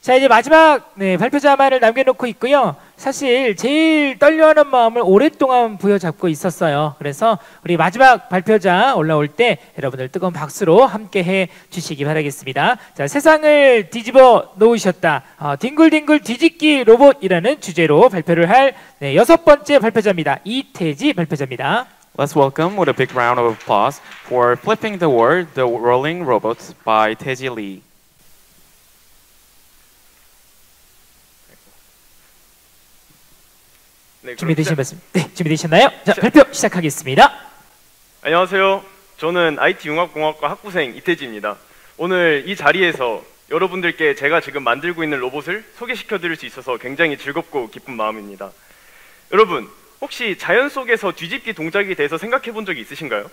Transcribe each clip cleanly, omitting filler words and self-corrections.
자, 이제 마지막 발표자만을 남겨놓고 있고요. 사실 제일 떨려하는 마음을 오랫동안 부여잡고 있었어요. 그래서 우리 마지막 발표자 올라올 때 여러분들 뜨거운 박수로 함께해 주시기 바라겠습니다. 자, 세상을 뒤집어 놓으셨다. 뒹굴뒹굴 뒤집기 로봇이라는 주제로 발표를 할 6번째 발표자입니다. 이태지 발표자입니다. Let's welcome with a big round of applause for Flipping the World, The Rolling Robots by Taeji Lee. 네, 준비되셨나요? 자, 발표 시작하겠습니다. 안녕하세요. 저는 IT융합공학과 학부생 이태지입니다. 오늘 이 자리에서 여러분들께 제가 지금 만들고 있는 로봇을 소개시켜 드릴 수 있어서 굉장히 즐겁고 기쁜 마음입니다. 여러분, 혹시 자연 속에서 뒤집기 동작에 대해서 생각해 본 적이 있으신가요?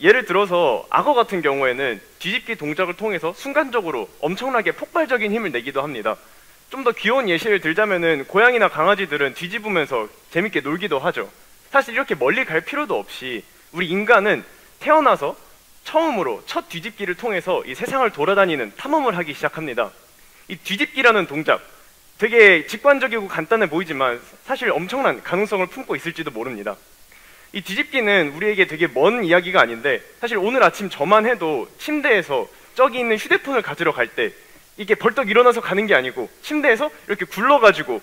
예를 들어서 악어 같은 경우에는 뒤집기 동작을 통해서 순간적으로 엄청나게 폭발적인 힘을 내기도 합니다. 좀 더 귀여운 예시를 들자면은 고양이나 강아지들은 뒤집으면서 재밌게 놀기도 하죠. 사실 이렇게 멀리 갈 필요도 없이 우리 인간은 태어나서 처음으로 첫 뒤집기를 통해서 이 세상을 돌아다니는 탐험을 하기 시작합니다. 이 뒤집기라는 동작, 되게 직관적이고 간단해 보이지만 사실 엄청난 가능성을 품고 있을지도 모릅니다. 이 뒤집기는 우리에게 되게 먼 이야기가 아닌데 사실 오늘 아침 저만 해도 침대에서 저기 있는 휴대폰을 가지러 갈 때 이게 벌떡 일어나서 가는 게 아니고 침대에서 이렇게 굴러가지고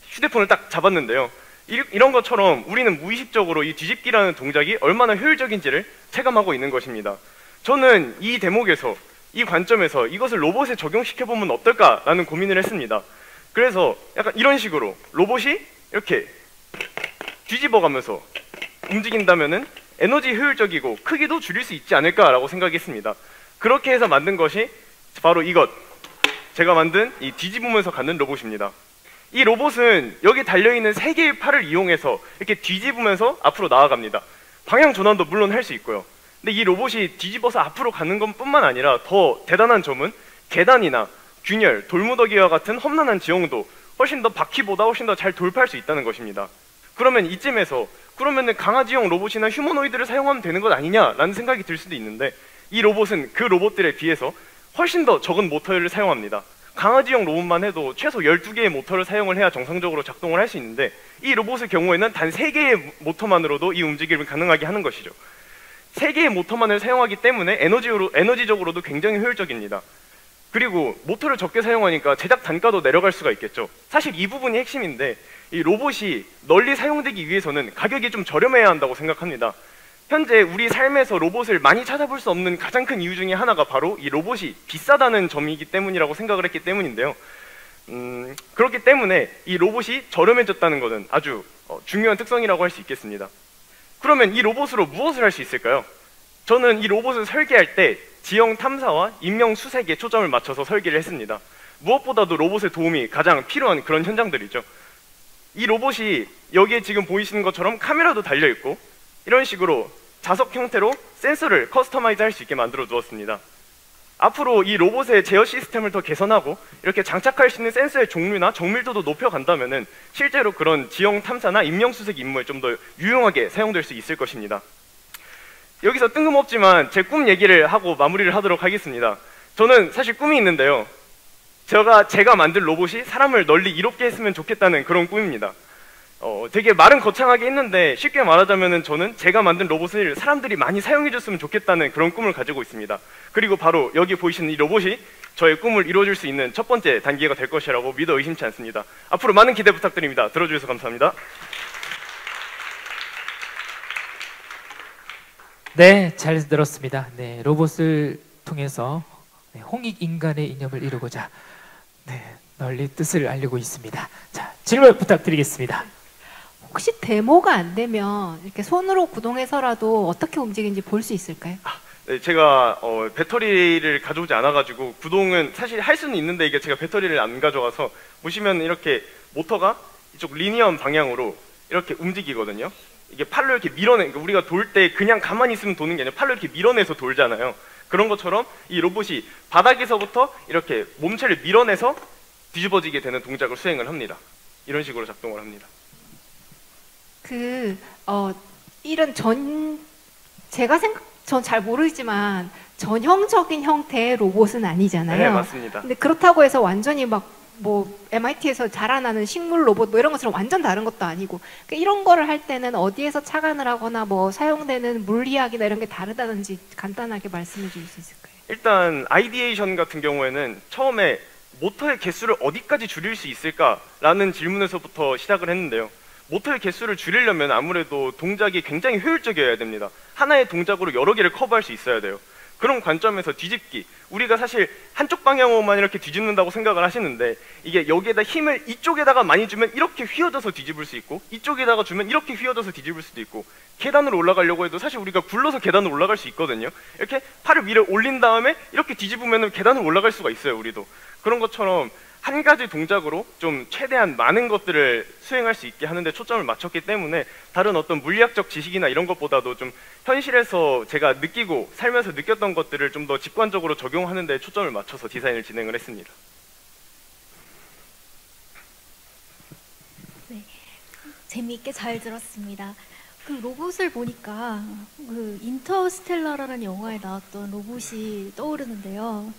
휴대폰을 딱 잡았는데요. 이런 것처럼 우리는 무의식적으로 이 뒤집기라는 동작이 얼마나 효율적인지를 체감하고 있는 것입니다. 저는 이 대목에서, 이 관점에서 이것을 로봇에 적용시켜보면 어떨까라는 고민을 했습니다. 그래서 약간 이런 식으로 로봇이 이렇게 뒤집어가면서 움직인다면은 에너지 효율적이고 크기도 줄일 수 있지 않을까라고 생각했습니다. 그렇게 해서 만든 것이 바로 이것, 제가 만든 이 뒤집으면서 가는 로봇입니다. 이 로봇은 여기 달려있는 3개의 팔을 이용해서 이렇게 뒤집으면서 앞으로 나아갑니다. 방향 전환도 물론 할 수 있고요. 근데 이 로봇이 뒤집어서 앞으로 가는 것뿐만 아니라 더 대단한 점은 계단이나 균열, 돌무더기와 같은 험난한 지형도 훨씬 더 바퀴보다 훨씬 더 잘 돌파할 수 있다는 것입니다. 그러면 이쯤에서 그러면은 강아지용 로봇이나 휴머노이드를 사용하면 되는 것 아니냐라는 생각이 들 수도 있는데 이 로봇은 그 로봇들에 비해서 훨씬 더 적은 모터를 사용합니다. 강아지용 로봇만 해도 최소 12개의 모터를 사용을 해야 정상적으로 작동을 할 수 있는데 이 로봇의 경우에는 단 3개의 모터만으로도 이 움직임을 가능하게 하는 것이죠. 3개의 모터만을 사용하기 때문에 에너지적으로도 굉장히 효율적입니다. 그리고 모터를 적게 사용하니까 제작 단가도 내려갈 수가 있겠죠. 사실 이 부분이 핵심인데 이 로봇이 널리 사용되기 위해서는 가격이 좀 저렴해야 한다고 생각합니다. 현재 우리 삶에서 로봇을 많이 찾아볼 수 없는 가장 큰 이유 중에 하나가 바로 이 로봇이 비싸다는 점이기 때문이라고 생각을 했기 때문인데요. 그렇기 때문에 이 로봇이 저렴해졌다는 것은 아주 중요한 특성이라고 할 수 있겠습니다. 그러면 이 로봇으로 무엇을 할 수 있을까요? 저는 이 로봇을 설계할 때 지형 탐사와 인명 수색에 초점을 맞춰서 설계를 했습니다. 무엇보다도 로봇의 도움이 가장 필요한 그런 현장들이죠. 이 로봇이 여기에 지금 보이시는 것처럼 카메라도 달려있고 이런 식으로 자석 형태로 센서를 커스터마이즈 할 수 있게 만들어 두었습니다. 앞으로 이 로봇의 제어 시스템을 더 개선하고 이렇게 장착할 수 있는 센서의 종류나 정밀도도 높여간다면은 실제로 그런 지형 탐사나 인명 수색 임무에 좀 더 유용하게 사용될 수 있을 것입니다. 여기서 뜬금없지만 제 꿈 얘기를 하고 마무리를 하도록 하겠습니다. 저는 사실 꿈이 있는데요. 제가 만든 로봇이 사람을 널리 이롭게 했으면 좋겠다는 그런 꿈입니다. 되게 말은 거창하게 했는데 쉽게 말하자면은 저는 제가 만든 로봇을 사람들이 많이 사용해줬으면 좋겠다는 그런 꿈을 가지고 있습니다. 그리고 바로 여기 보이시는 이 로봇이 저의 꿈을 이루어줄 수 있는 첫 번째 단계가 될 것이라고 믿어 의심치 않습니다. 앞으로 많은 기대 부탁드립니다. 들어주셔서 감사합니다. 네, 잘 들었습니다. 네, 로봇을 통해서 홍익인간의 이념을 이루고자 널리 뜻을 알리고 있습니다. 자, 질문 부탁드리겠습니다. 혹시 데모가 안 되면 이렇게 손으로 구동해서라도 어떻게 움직이는지 볼 수 있을까요? 네, 제가 배터리를 가져오지 않아가지고 구동은 사실 할 수는 있는데 이게 제가 배터리를 안 가져가서 보시면 이렇게 모터가 이쪽 리니엄 방향으로 이렇게 움직이거든요. 이게 팔로 이렇게 그러니까 우리가 돌 때 그냥 가만히 있으면 도는 게 아니라 팔로 이렇게 밀어내서 돌잖아요. 그런 것처럼 이 로봇이 바닥에서부터 이렇게 몸체를 밀어내서 뒤집어지게 되는 동작을 수행을 합니다. 이런 식으로 작동을 합니다. 전 잘 모르지만 전형적인 형태의 로봇은 아니잖아요. 네, 맞습니다. 근데 그렇다고 해서 완전히 막 뭐 MIT에서 자라나는 식물 로봇 뭐 이런 것처럼 완전 다른 것도 아니고, 그러니까 이런 거를 할 때는 어디에서 착안을 하거나 뭐 사용되는 물리학이나 이런 게 다르다든지 간단하게 말씀해 주실 수 있을까요? 일단 아이디에이션 같은 경우에는 처음에 모터의 개수를 어디까지 줄일 수 있을까라는 질문에서부터 시작을 했는데요. 모터의 개수를 줄이려면 아무래도 동작이 굉장히 효율적이어야 됩니다. 하나의 동작으로 여러 개를 커버할 수 있어야 돼요. 그런 관점에서 뒤집기, 우리가 사실 한쪽 방향으로만 이렇게 뒤집는다고 생각을 하시는데, 이게 여기에다 힘을 이쪽에다가 많이 주면 이렇게 휘어져서 뒤집을 수 있고, 이쪽에다가 주면 이렇게 휘어져서 뒤집을 수도 있고, 계단으로 올라가려고 해도 사실 우리가 굴러서 계단으로 올라갈 수 있거든요. 이렇게 팔을 위로 올린 다음에 이렇게 뒤집으면 계단을 올라갈 수가 있어요, 우리도. 그런 것처럼 한 가지 동작으로 좀 최대한 많은 것들을 수행할 수 있게 하는 데 초점을 맞췄기 때문에 다른 어떤 물리학적 지식이나 이런 것보다도 좀 현실에서 제가 느끼고 살면서 느꼈던 것들을 좀 더 직관적으로 적용하는 데 초점을 맞춰서 디자인을 진행을 했습니다. 네, 재미있게 잘 들었습니다. 그 로봇을 보니까 그 인터스텔라라는 영화에 나왔던 로봇이 떠오르는데요.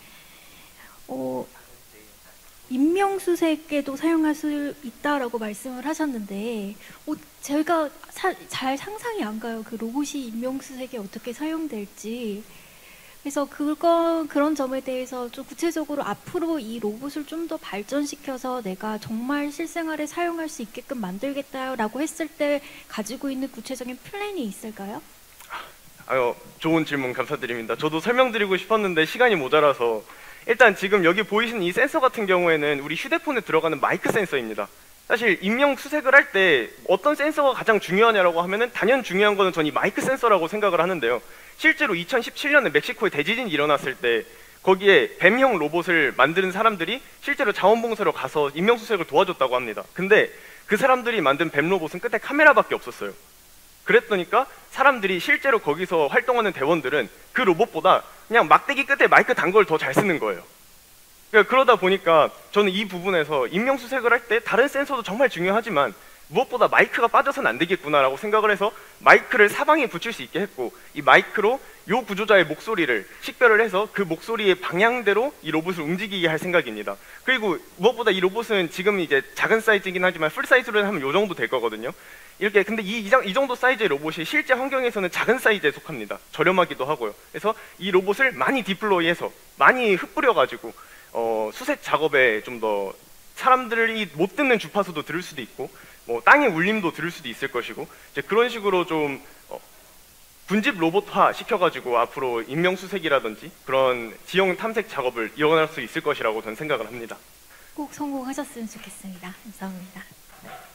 인명수색에도 사용할 수 있다라고 말씀을 하셨는데, 제가 잘 상상이 안 가요. 그 로봇이 인명수색에 어떻게 사용될지. 그래서 그런 점에 대해서 좀 구체적으로 앞으로 이 로봇을 좀 더 발전시켜서 내가 정말 실생활에 사용할 수 있게끔 만들겠다라고 했을 때 가지고 있는 구체적인 플랜이 있을까요? 좋은 질문 감사드립니다. 저도 설명드리고 싶었는데 시간이 모자라서, 일단 지금 여기 보이시는 이 센서 같은 경우에는 우리 휴대폰에 들어가는 마이크 센서입니다. 사실 인명 수색을 할 때 어떤 센서가 가장 중요하냐라고 하면은 당연 중요한 거는 전 이 마이크 센서라고 생각을 하는데요. 실제로 2017년에 멕시코에 대지진이 일어났을 때 거기에 뱀형 로봇을 만드는 사람들이 실제로 자원봉사로 가서 인명 수색을 도와줬다고 합니다. 근데 그 사람들이 만든 뱀 로봇은 끝에 카메라밖에 없었어요. 그랬더니까 사람들이 실제로 거기서 활동하는 대원들은 그 로봇보다 그냥 막대기 끝에 마이크 단 걸 더 잘 쓰는 거예요. 그러다 보니까 저는 이 부분에서 인명수색을 할 때 다른 센서도 정말 중요하지만 무엇보다 마이크가 빠져서는 안 되겠구나라고 생각을 해서 마이크를 사방에 붙일 수 있게 했고, 이 마이크로 요 구조자의 목소리를 식별을 해서 그 목소리의 방향대로 이 로봇을 움직이게 할 생각입니다. 그리고 무엇보다 이 로봇은 지금 이제 작은 사이즈이긴 하지만 풀 사이즈로 하면 요 정도 될 거거든요. 이렇게 근데 이 정도 사이즈의 로봇이 실제 환경에서는 작은 사이즈에 속합니다. 저렴하기도 하고요. 그래서 이 로봇을 많이 디플로이해서 많이 흩뿌려가지고 수색 작업에 좀 더 사람들이 못 듣는 주파수도 들을 수도 있고, 뭐 땅의 울림도 들을 수도 있을 것이고, 이제 그런 식으로 좀 군집 로봇화 시켜가지고 앞으로 인명 수색이라든지 그런 지형 탐색 작업을 이어갈 수 있을 것이라고 저는 생각을 합니다. 꼭 성공하셨으면 좋겠습니다. 감사합니다.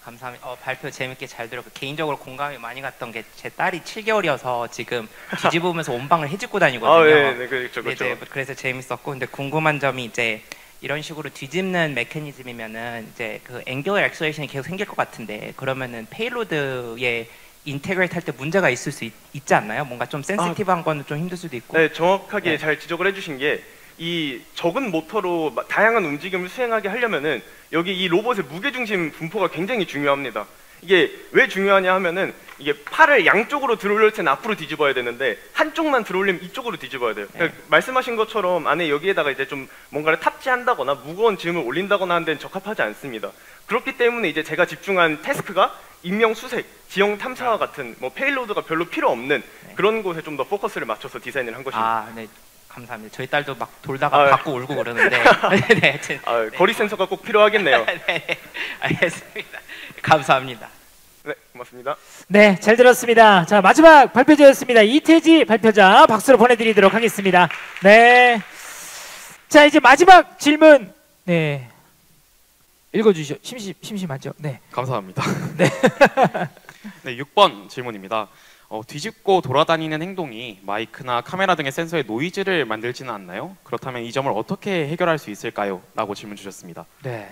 감사합니다. 발표 재밌게 잘 들었고 개인적으로 공감이 많이 갔던 게 제 딸이 7개월이어서 지금 뒤집으면서 온방을 해주고 다니거든요. 네, 그렇죠. 네, 그래서 재밌었고, 근데 궁금한 점이 이제 이런 식으로 뒤집는 메커니즘이면은 이제 그 앵귤러 액셀레이션이 계속 생길 것 같은데, 그러면은 페이로드에 인테그레이트 할 때 문제가 있을 수 있지 않나요? 뭔가 좀 센시티브한 거는 좀 힘들 수도 있고. 네, 정확하게 네. 잘 지적을 해주신 게, 이 적은 모터로 다양한 움직임을 수행하게 하려면은 여기 이 로봇의 무게중심 분포가 굉장히 중요합니다. 이게 왜 중요하냐 하면은 이게 팔을 양쪽으로 들어올릴 때는 앞으로 뒤집어야 되는데 한쪽만 들어올리면 이쪽으로 뒤집어야 돼요. 그러니까 말씀하신 것처럼 안에 여기에다가 이제 좀 뭔가를 탑재한다거나 무거운 짐을 올린다거나 하는 데는 적합하지 않습니다. 그렇기 때문에 이제 제가 집중한 태스크가 인명 수색, 지형 탐사와 같은 뭐 페일로드가 별로 필요 없는 그런 곳에 좀 더 포커스를 맞춰서 디자인을 한 것입니다. 네. 감사합니다. 저희 딸도 막 돌다가 받고 울고 그러는데. 네, 거리 센서가 꼭 필요하겠네요. 네, 알겠습니다. 감사합니다. 네, 고맙습니다. 네, 잘 들었습니다. 자, 마지막 발표자였습니다. 이태지 발표자 박수로 보내드리도록 하겠습니다. 네. 자, 이제 마지막 질문. 네. 읽어주시죠. 심심하죠? 네. 감사합니다. 네. 네, 6번 질문입니다. 뒤집고 돌아다니는 행동이 마이크나 카메라 등의 센서의 노이즈를 만들지는 않나요? 그렇다면 이 점을 어떻게 해결할 수 있을까요? 라고 질문 주셨습니다. 네.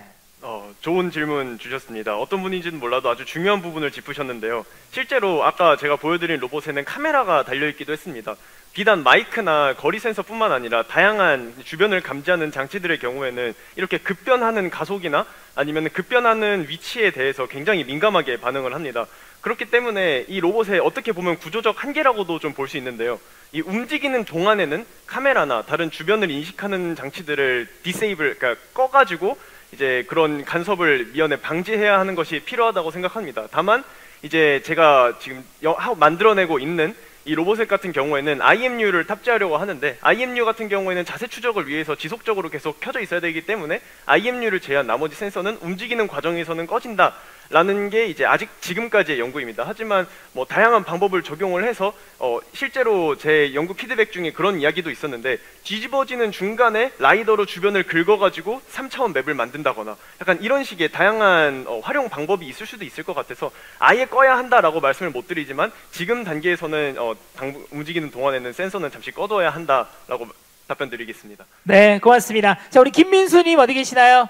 좋은 질문 주셨습니다. 어떤 분인지는 몰라도 아주 중요한 부분을 짚으셨는데요. 실제로 아까 제가 보여드린 로봇에는 카메라가 달려있기도 했습니다. 비단 마이크나 거리 센서뿐만 아니라 다양한 주변을 감지하는 장치들의 경우에는 이렇게 급변하는 가속이나 아니면 급변하는 위치에 대해서 굉장히 민감하게 반응을 합니다. 그렇기 때문에 이 로봇의 어떻게 보면 구조적 한계라고도 좀 볼 수 있는데요. 이 움직이는 동안에는 카메라나 다른 주변을 인식하는 장치들을 그러니까 꺼가지고 이제 그런 간섭을 미연에 방지해야 하는 것이 필요하다고 생각합니다. 다만 이제 제가 지금 만들어내고 있는 이 로봇 같은 경우에는 IMU를 탑재하려고 하는데 IMU 같은 경우에는 자세 추적을 위해서 지속적으로 계속 켜져 있어야 되기 때문에 IMU를 제외한 나머지 센서는 움직이는 과정에서는 꺼진다 라는 게 이제 아직 지금까지의 연구입니다. 하지만 뭐 다양한 방법을 적용을 해서 실제로 제 연구 피드백 중에 그런 이야기도 있었는데 뒤집어지는 중간에 라이더로 주변을 긁어가지고 3차원 맵을 만든다거나 약간 이런 식의 다양한 활용 방법이 있을 수도 있을 것 같아서 아예 꺼야 한다라고 말씀을 못 드리지만 지금 단계에서는 움직이는 동안에는 센서는 잠시 꺼둬야 한다라고 답변 드리겠습니다. 네, 고맙습니다. 자, 우리 김민수님 어디 계시나요?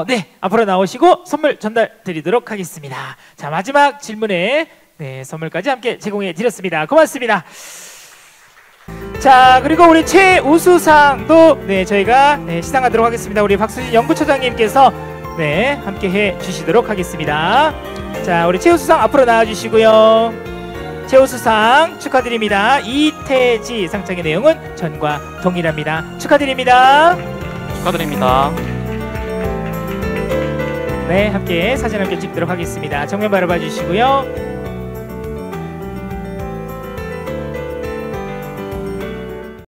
네, 앞으로 나오시고 선물 전달 드리도록 하겠습니다. 자, 마지막 질문에 네, 선물까지 함께 제공해 드렸습니다. 고맙습니다. 자, 그리고 우리 최우수상도 네, 저희가 시상하도록 하겠습니다. 우리 박수진 연구처장님께서 네, 함께 해 주시도록 하겠습니다. 자, 우리 최우수상 앞으로 나와 주시고요. 최우수상 축하드립니다. 이태지 상장의 내용은 전과 동일합니다. 축하드립니다. 축하드립니다. 네, 함께 사진 함께 찍도록 하겠습니다. 정면 바라봐 주시고요.